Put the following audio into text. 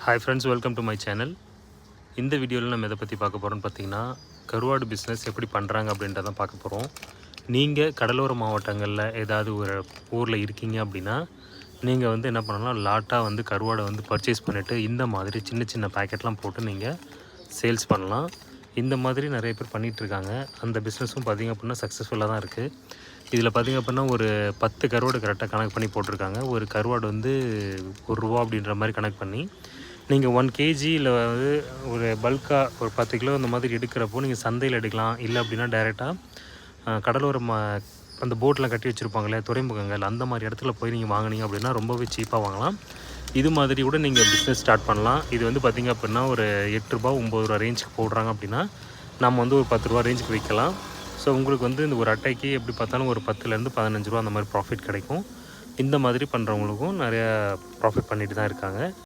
Hi friends, welcome to my channel. இந்த வீடியோவில் நம்ம எதை பற்றி பார்க்க போகிறோம்னு பார்த்தீங்கன்னா, கருவாடு பிஸ்னஸ் எப்படி பண்ணுறாங்க அப்படின்றத பார்க்க போகிறோம். நீங்கள் கடலோர மாவட்டங்களில் ஏதாவது ஒரு ஊரில் இருக்கீங்க அப்படின்னா, நீங்கள் வந்து என்ன பண்ணலாம், லாட்டாக வந்து கருவாடை வந்து பர்ச்சேஸ் பண்ணிவிட்டு இந்த மாதிரி சின்ன சின்ன பேக்கெட்லாம் போட்டு நீங்கள் சேல்ஸ் பண்ணலாம். இந்த மாதிரி நிறைய பேர் பண்ணிகிட்ருக்காங்க. அந்த பிஸ்னஸும் பார்த்திங்க அப்படின்னா சக்ஸஸ்ஃபுல்லாக தான் இருக்குது. இதில் பார்த்திங்க அப்படின்னா ஒரு 10 கருவாடு கரெக்டாக கணக்கு பண்ணி போட்டிருக்காங்க. ஒரு கருவாடு வந்து ₹1 அப்படின்ற மாதிரி கணக்கு பண்ணி நீங்கள் 1 கேஜியில் வந்து ஒரு பல்காக ஒரு 10 கிலோ அந்த மாதிரி எடுக்கிறப்போ நீங்கள் சந்தையில் எடுக்கலாம். இல்லை அப்படின்னா டைரெக்டாக கடலோர அந்த போட்லாம் கட்டி வச்சுருப்பாங்களே துறைமுகங்கள், அந்த மாதிரி இடத்துல போய் நீங்கள் வாங்கினீங்க அப்படின்னா ரொம்பவே சீப்பாக வாங்கலாம். இது மாதிரி கூட நீங்கள் பிஸ்னஸ் ஸ்டார்ட் பண்ணலாம். இது வந்து பார்த்திங்க அப்படின்னா ஒரு ₹8 ₹9 ரேஞ்சுக்கு போடுறாங்க அப்படின்னா நம்ம வந்து ஒரு ₹10 ரேஞ்சுக்கு விற்கலாம். ஸோ உங்களுக்கு வந்து இந்த ஒரு அட்டைக்கு எப்படி பார்த்தாலும் ஒரு ₹10லேருந்து ₹15 அந்த மாதிரி ப்ராஃபிட் கிடைக்கும். இந்த மாதிரி பண்ணுறவங்களுக்கும் நிறையா ப்ராஃபிட் பண்ணிட்டு தான் இருக்காங்க.